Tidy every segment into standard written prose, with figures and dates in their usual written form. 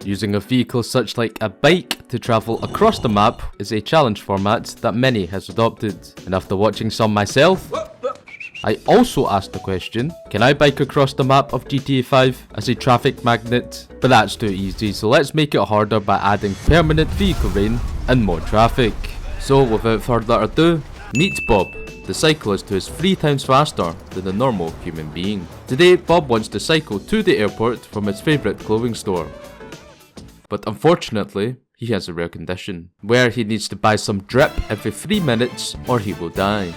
Using a vehicle such like a bike to travel across the map is a challenge format that many has adopted. And after watching some myself, I also asked the question, can I bike across the map of GTA 5 as a traffic magnet? But that's too easy, so let's make it harder by adding permanent vehicle rain and more traffic. So without further ado, meet Bob, the cyclist who is 3 times faster than a normal human being. Today, Bob wants to cycle to the airport from his favourite clothing store. But unfortunately, he has a rare condition, where he needs to buy some drip every 3 minutes or he will die.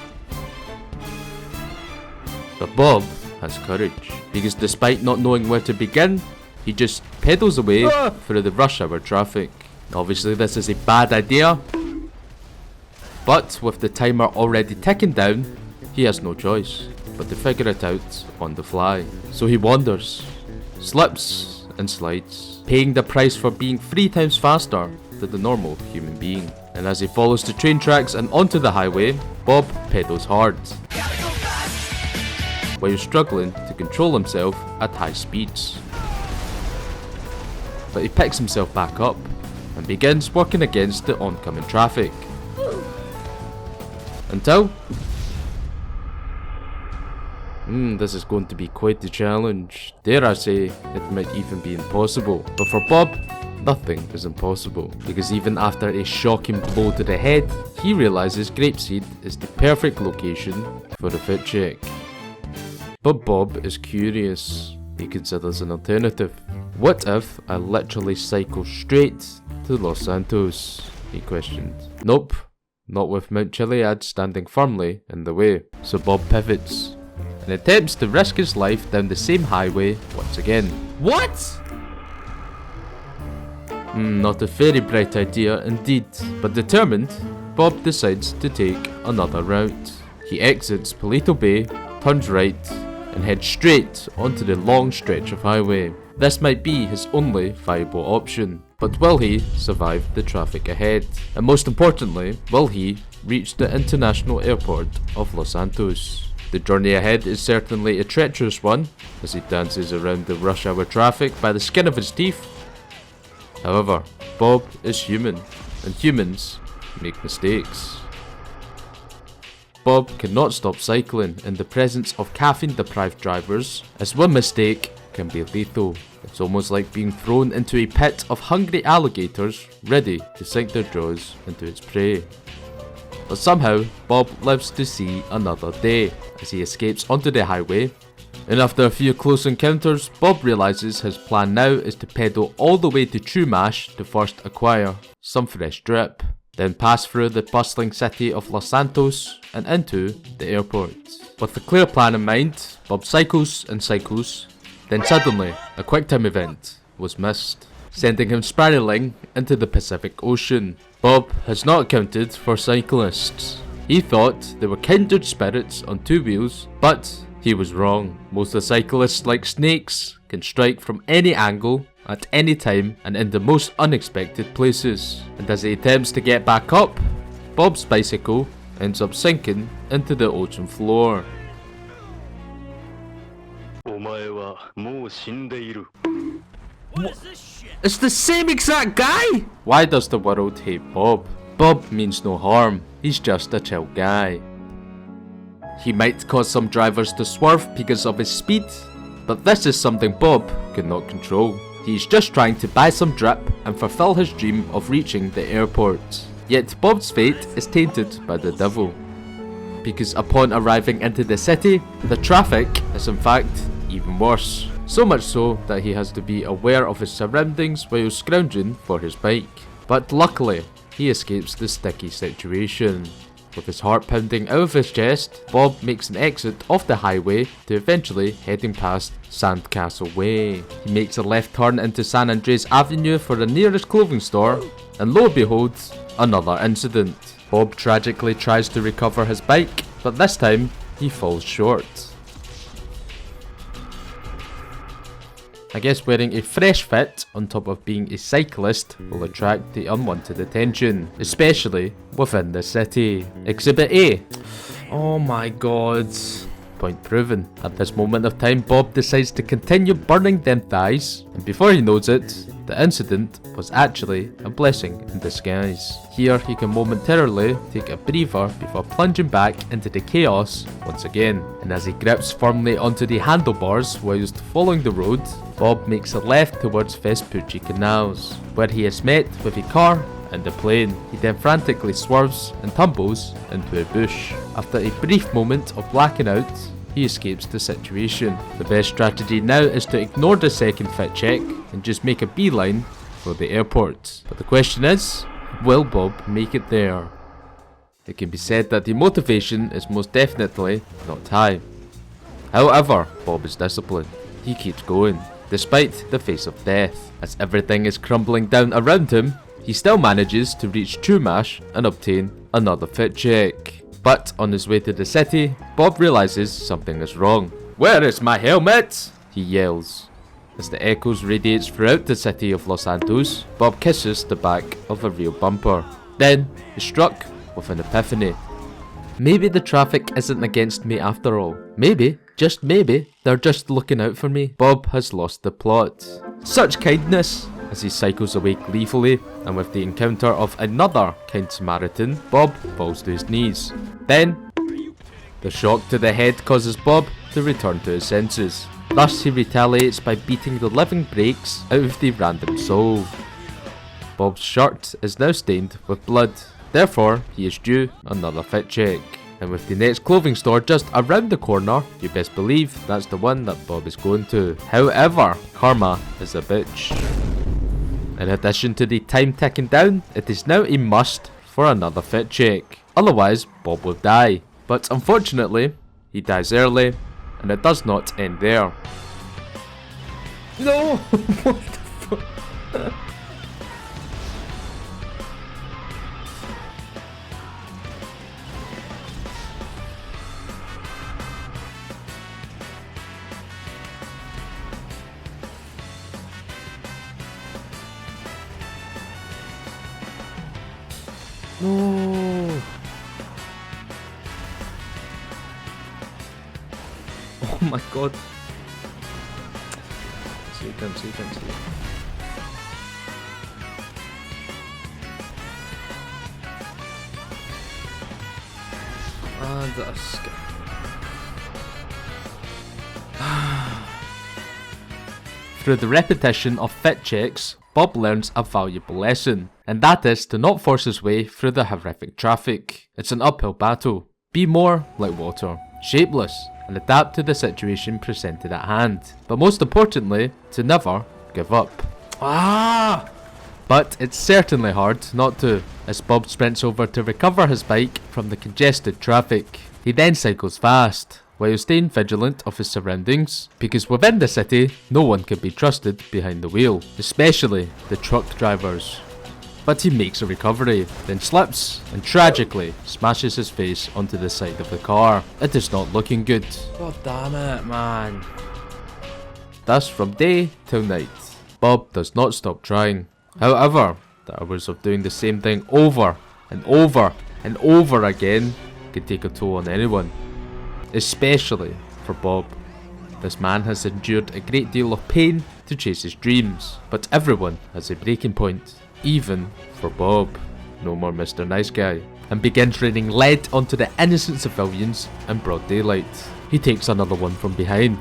But Bob has courage, because despite not knowing where to begin, he just pedals away through the rush hour traffic. Obviously this is a bad idea, but with the timer already ticking down, he has no choice but to figure it out on the fly. So he wanders, slips and slides, paying the price for being 3 times faster than the normal human being. And as he follows the train tracks and onto the highway, Bob pedals hard, while struggling to control himself at high speeds. But he picks himself back up and begins working against the oncoming traffic. Until... this is going to be quite the challenge. Dare I say, it might even be impossible. But for Bob, nothing is impossible. Because even after a shocking blow to the head, he realizes Grapeseed is the perfect location for a fit check. But Bob is curious. He considers an alternative. What if I literally cycle straight to Los Santos? He questioned. Nope, not with Mount Chiliad standing firmly in the way. So Bob pivots and attempts to risk his life down the same highway once again. What? Not a very bright idea indeed, but determined, Bob decides to take another route. He exits Palito Bay, turns right, and heads straight onto the long stretch of highway. This might be his only viable option, but will he survive the traffic ahead? And most importantly, will he reach the international airport of Los Santos? The journey ahead is certainly a treacherous one, as he dances around the rush hour traffic by the skin of his teeth. However, Bob is human, and humans make mistakes. Bob cannot stop cycling in the presence of caffeine-deprived drivers, as one mistake can be lethal. It's almost like being thrown into a pit of hungry alligators ready to sink their jaws into its prey. But somehow, Bob lives to see another day, as he escapes onto the highway, and after a few close encounters, Bob realizes his plan now is to pedal all the way to Chumash to first acquire some fresh drip, then pass through the bustling city of Los Santos and into the airport. With a clear plan in mind, Bob cycles and cycles, then suddenly a QuickTime event was missed, sending him spiraling into the Pacific Ocean. Bob has not accounted for cyclists. He thought they were kindred spirits on 2 wheels, but he was wrong. Most of the cyclists, like snakes, can strike from any angle, at any time, and in the most unexpected places. And as he attempts to get back up, Bob's bicycle ends up sinking into the ocean floor. It's the same exact guy! Why does the world hate Bob? Bob means no harm, he's just a chill guy. He might cause some drivers to swerve because of his speed, but this is something Bob cannot control. He's just trying to buy some drip and fulfill his dream of reaching the airport. Yet Bob's fate is tainted by the devil, because upon arriving into the city, the traffic is in fact even worse. So much so that he has to be aware of his surroundings while scrounging for his bike. But luckily, he escapes the sticky situation. With his heart pounding out of his chest, Bob makes an exit off the highway to eventually heading past Sandcastle Way. He makes a left turn into San Andreas Avenue for the nearest clothing store, and lo and behold, another incident. Bob tragically tries to recover his bike, but this time he falls short. I guess wearing a fresh fit on top of being a cyclist will attract the unwanted attention, especially within the city. Exhibit A. Oh my god. point proven. At this moment of time, Bob decides to continue burning them thighs, and before he knows it, the incident was actually a blessing in disguise. Here he can momentarily take a breather before plunging back into the chaos once again. And as he grips firmly onto the handlebars whilst following the road, Bob makes a left towards Vespucci Canals, where he is met with a car and a plane. He then frantically swerves and tumbles into a bush. After a brief moment of blacking out, he escapes the situation. The best strategy now is to ignore the second fit check and just make a beeline for the airport. But the question is, will Bob make it there? It can be said that the motivation is most definitely not high. However, Bob is disciplined. He keeps going, despite the face of death. As everything is crumbling down around him, he still manages to reach Chumash and obtain another fit check. But on his way to the city, Bob realizes something is wrong. "Where is my helmet?" he yells. As the echoes radiates throughout the city of Los Santos, Bob kisses the back of a real bumper. Then, is struck with an epiphany. Maybe the traffic isn't against me after all. Maybe, just maybe, they're just looking out for me. Bob has lost the plot. Such kindness! As he cycles away gleefully, and with the encounter of another kind Samaritan, Bob falls to his knees. Then, the shock to the head causes Bob to return to his senses. Thus he retaliates by beating the living brakes out of the random soul. Bob's shirt is now stained with blood, therefore he is due another fit check. And with the next clothing store just around the corner, you best believe that's the one that Bob is going to. However, karma is a bitch. In addition to the time ticking down, it is now a must for another fit check. Otherwise, Bob will die. But unfortunately, he dies early, and it does not end there. No! What the fuck? No. Oh my god. See it. And a skip. Through the repetition of fit checks, Bob learns a valuable lesson, and that is to not force his way through the horrific traffic. It's an uphill battle. Be more like water, shapeless, and adapt to the situation presented at hand. But most importantly, to never give up. But it's certainly hard not to, as Bob sprints over to recover his bike from the congested traffic. He then cycles fast, while staying vigilant of his surroundings, because within the city, no one can be trusted behind the wheel, especially the truck drivers. But he makes a recovery, then slips, and tragically smashes his face onto the side of the car. It is not looking good. God damn it, man. Thus, from day till night, Bob does not stop trying. However, the hours of doing the same thing over and over and over again can take a toll on anyone. Especially for Bob. This man has endured a great deal of pain to chase his dreams, but everyone has a breaking point, even for Bob. No more Mr. Nice Guy, and begins raining lead onto the innocent civilians in broad daylight. He takes another one from behind,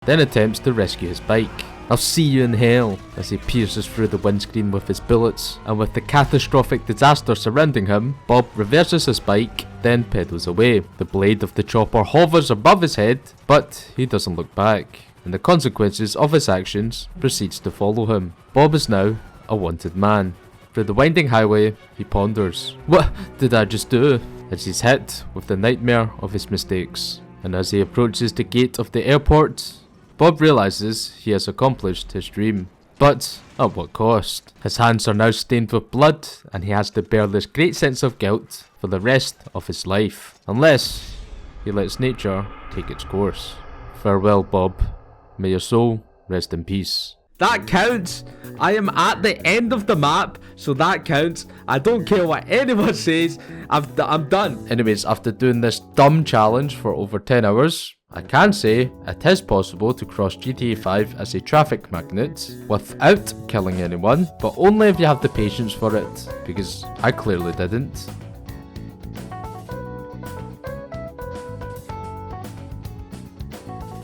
then attempts to rescue his bike. "I'll see you in hell," as he pierces through the windscreen with his bullets, and with the catastrophic disaster surrounding him, Bob reverses his bike, then pedals away. The blade of the chopper hovers above his head, but he doesn't look back, and the consequences of his actions proceeds to follow him. Bob is now a wanted man. Through the winding highway, he ponders, "What did I just do?" as he's hit with the nightmare of his mistakes. And as he approaches the gate of the airport, Bob realizes he has accomplished his dream. But at what cost? His hands are now stained with blood, and he has to bear this great sense of guilt for the rest of his life, unless he lets nature take its course. Farewell, Bob. May your soul rest in peace. That counts! I am at the end of the map, so that counts. I don't care what anyone says. I'm done. Anyways, after doing this dumb challenge for over 10 hours, I can say it is possible to cross GTA 5 as a traffic magnet without killing anyone, but only if you have the patience for it, because I clearly didn't.